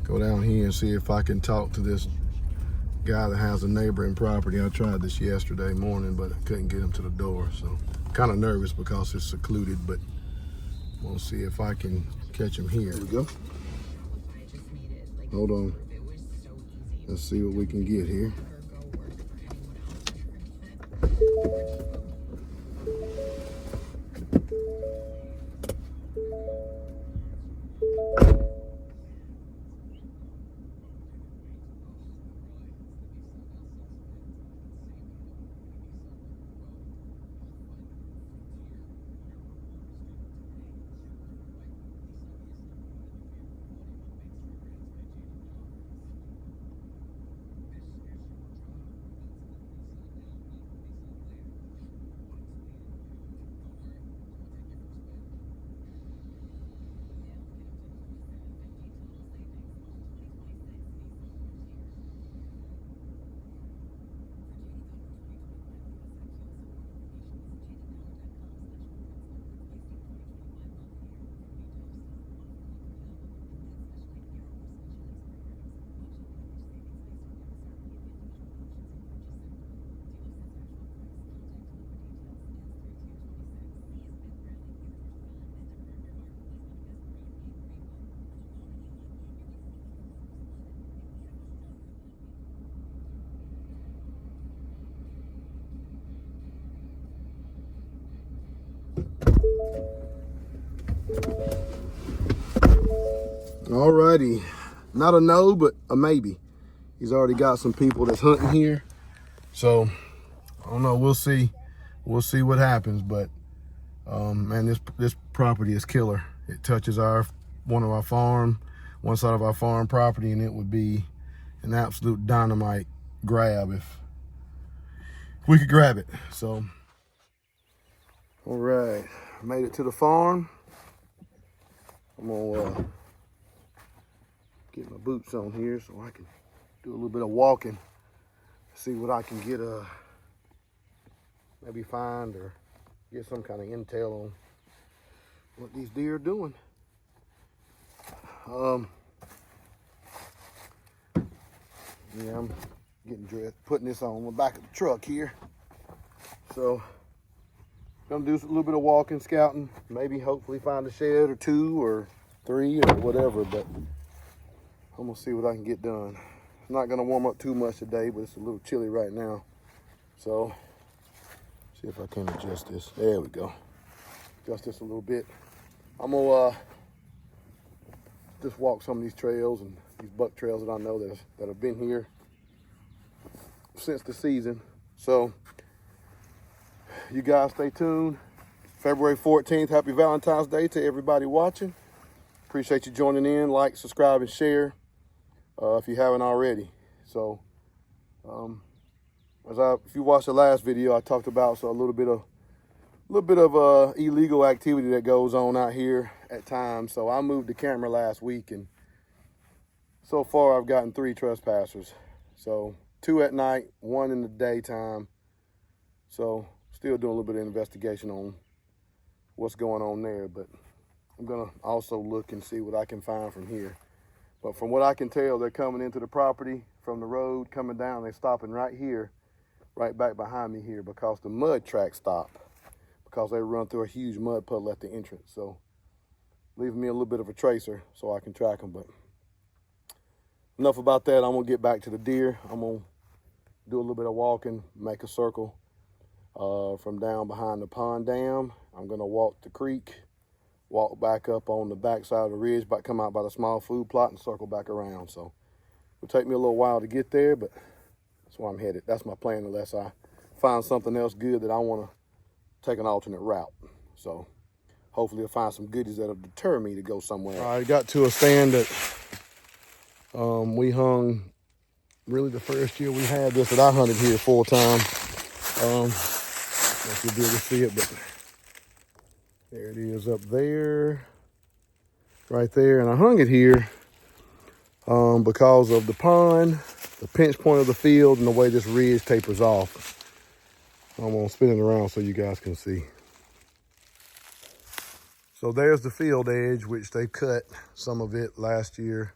go down here and see if I can talk to this guy that has a neighboring property. I tried this yesterday morning, but I couldn't get him to the door. So kind of nervous because it's secluded, but we'll see if I can catch him here. Here we go. Hold on. Let's see what we can get here. Alrighty, not a no, but a maybe. He's already got some people that's hunting here, so I don't know. We'll see what happens. But man, this property is killer. It touches one side of our farm property, and it would be an absolute dynamite grab if we could grab it. So, all right, made it to the farm. I'm gonna get my boots on here so I can do a little bit of walking, see what I can get, maybe find or get some kind of intel on what these deer are doing. Yeah, I'm getting dressed, putting this on the back of the truck here. So, gonna do a little bit of walking, scouting, maybe hopefully find a shed or 2 or 3 or whatever, but I'm gonna see what I can get done. It's not gonna warm up too much today, but it's a little chilly right now. So, see if I can adjust this. There we go. Adjust this a little bit. I'm gonna just walk some of these trails and these buck trails that I know that have been here since the season. So, you guys stay tuned. February 14th, happy Valentine's Day to everybody watching. Appreciate you joining in. Like, subscribe, and share. If you haven't already. So, if you watched the last video, I talked about a little bit of illegal activity that goes on out here at times. So I moved the camera last week, and so far I've gotten 3 trespassers. So 2 at night, 1 in the daytime. So still doing a little bit of investigation on what's going on there, but I'm gonna also look and see what I can find from here. But from what I can tell, they're coming into the property from the road, coming down. They're stopping right here, right back behind me here, because the mud tracks stop, because they run through a huge mud puddle at the entrance. So leaving me a little bit of a tracer so I can track them. But enough about that. I'm gonna get back to the deer. I'm gonna do a little bit of walking, make a circle from down behind the pond dam. I'm gonna walk the creek, walk back up on the back side of the ridge, come out by the small food plot and circle back around. So it'll take me a little while to get there, but that's where I'm headed. That's my plan, unless I find something else good that I want to take an alternate route. So hopefully I'll find some goodies that'll deter me to go somewhere. I got to a stand that we hung really the first year we had this, that I hunted here full time. If you'll be able to see it, but there it is up there, right there. And I hung it here because of the pond, the pinch point of the field, and the way this ridge tapers off. I'm gonna spin it around so you guys can see. So there's the field edge, which they cut some of it last year,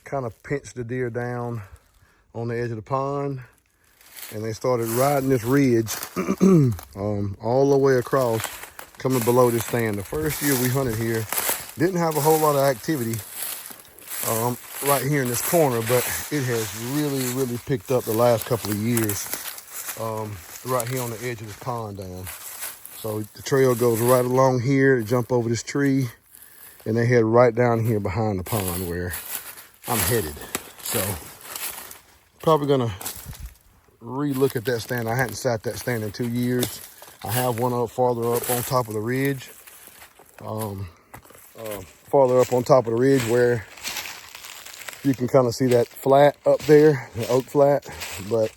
kind of pinched the deer down on the edge of the pond, and they started riding this ridge all the way across, coming below this stand. The first year we hunted here, didn't have a whole lot of activity right here in this corner, but it has really picked up the last couple of years right here on the edge of this pond down. So the trail goes right along here, jump over this tree, and they head right down here behind the pond where I'm headed. So probably gonna re-look at that stand. I hadn't sat that stand in 2 years. I have one up farther up on top of the ridge. Farther up on top of the ridge where you can kind of see that flat up there, the oak flat. But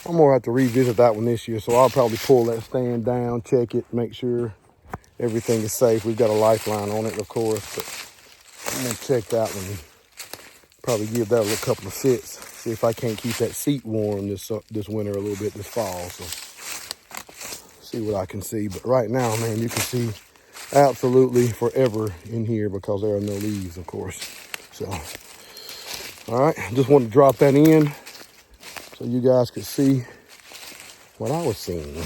I'm gonna have to revisit that one this year. So I'll probably pull that stand down, check it, make sure everything is safe. We've got a lifeline on it, of course, but I'm gonna check that one. Probably give that a couple of sits. See if I can't keep that seat warm this winter a little bit this fall. So see what I can see. But right now, man, you can see absolutely forever in here because there are no leaves, of course. So, all right, just wanted to drop that in so you guys could see what I was seeing. All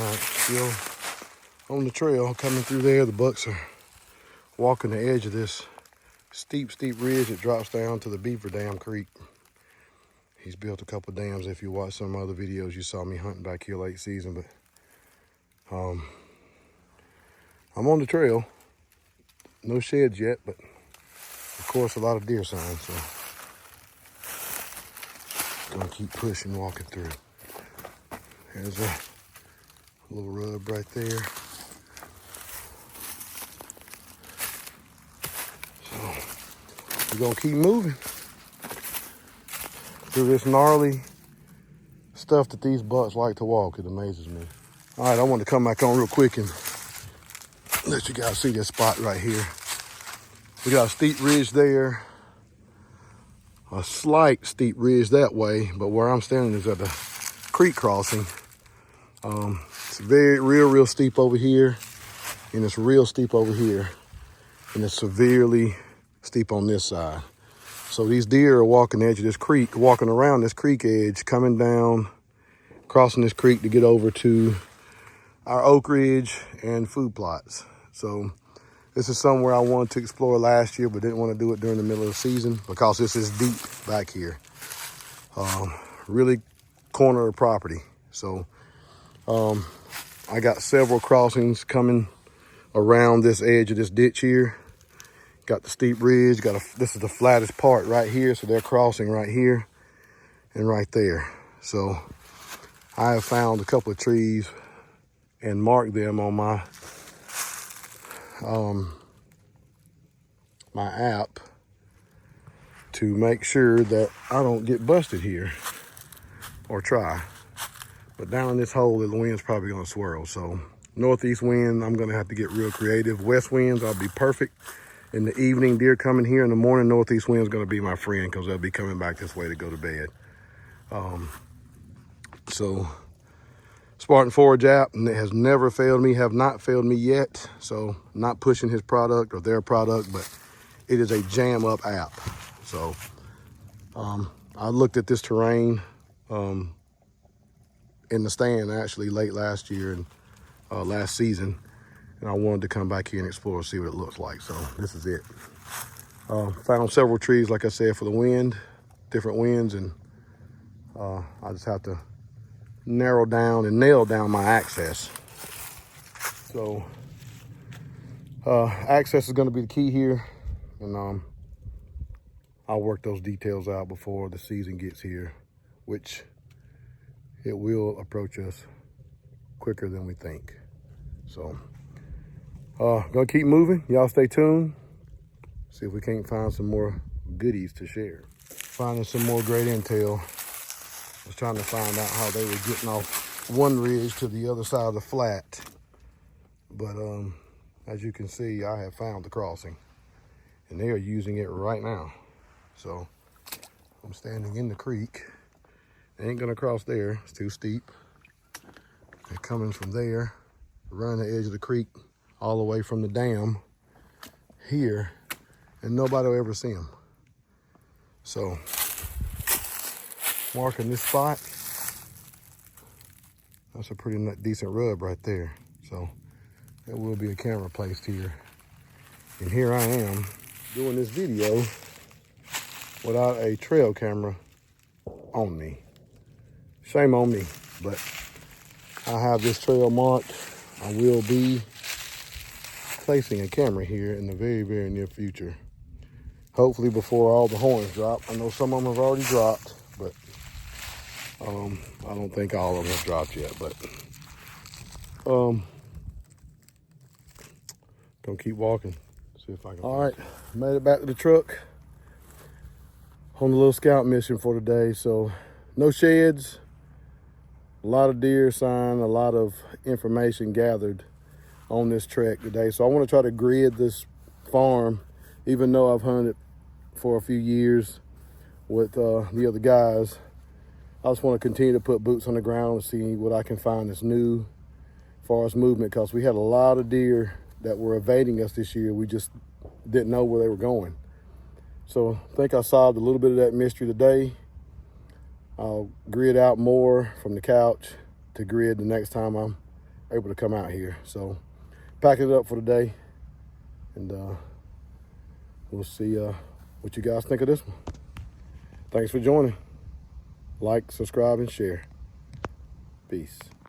right, still on the trail coming through there. The bucks are walking the edge of this steep ridge that drops down to the Beaver Dam Creek. He's built a couple dams. If you watch some other videos, you saw me hunting back here late season, but I'm on the trail. No sheds yet, but of course a lot of deer signs, so gonna keep pushing, walking through. There's a little rub right there. So we're gonna keep moving through this gnarly stuff that these bucks like to walk. It amazes me. All right, I want to come back on real quick and let you guys see this spot right here. We got a steep ridge there, a slight steep ridge that way, but where I'm standing is at the creek crossing. It's very real steep over here, and it's real steep over here, and it's severely steep on this side. So these deer are walking the edge of this creek, walking around this creek edge, coming down, crossing this creek to get over to our oak ridge and food plots. So this is somewhere I wanted to explore last year, but didn't want to do it during the middle of the season because this is deep back here. Really corner of property. So I got several crossings coming around this edge of this ditch here. Got the steep ridge, this is the flattest part right here. So they're crossing right here and right there. So I have found a couple of trees and marked them on my my app to make sure that I don't get busted here or try. But down in this hole, the wind's probably gonna swirl. So northeast wind, I'm gonna have to get real creative. West winds, I'll be perfect. In the evening, deer coming here. In the morning, northeast wind's gonna be my friend because they'll be coming back this way to go to bed. So Spartan Forage app has never failed me, have not failed me yet. So not pushing his product or their product, but it is a jam up app. So I looked at this terrain in the stand actually late last year and last season, and I wanted to come back here and explore, see what it looks like. So this is it. Found several trees, like I said, for the wind, different winds, and I just have to narrow down and nail down my access. So access is going to be the key here, and I'll work those details out before the season gets here, which it will approach us quicker than we think. So gonna keep moving. Y'all stay tuned. See if we can't find some more goodies to share. Finding some more great intel. I was trying to find out how they were getting off one ridge to the other side of the flat. But as you can see, I have found the crossing and they are using it right now. So I'm standing in the creek. They ain't gonna cross there, it's too steep. They're coming from there, running the edge of the creek all the way from the dam here and nobody will ever see them. So, marking this spot, that's a pretty decent rub right there. So, there will be a camera placed here. And here I am doing this video without a trail camera on me. Shame on me, but I have this trail marked. I will be placing a camera here in the very, very near future. Hopefully before all the horns drop. I know some of them have already dropped, but I don't think all of them have dropped yet. But gonna keep walking. See if I can. All right, made it back to the truck on the little scout mission for today. So no sheds, a lot of deer sign, a lot of information gathered on this trek today. So I want to try to grid this farm, even though I've hunted for a few years with the other guys. I just want to continue to put boots on the ground and see what I can find that's new as far as movement, because we had a lot of deer that were evading us this year. We just didn't know where they were going. So I think I solved a little bit of that mystery today. I'll grid out more from the couch to grid the next time I'm able to come out here. So packing it up for today, and we'll see what you guys think of this one. Thanks for joining. Like, subscribe, and share. Peace.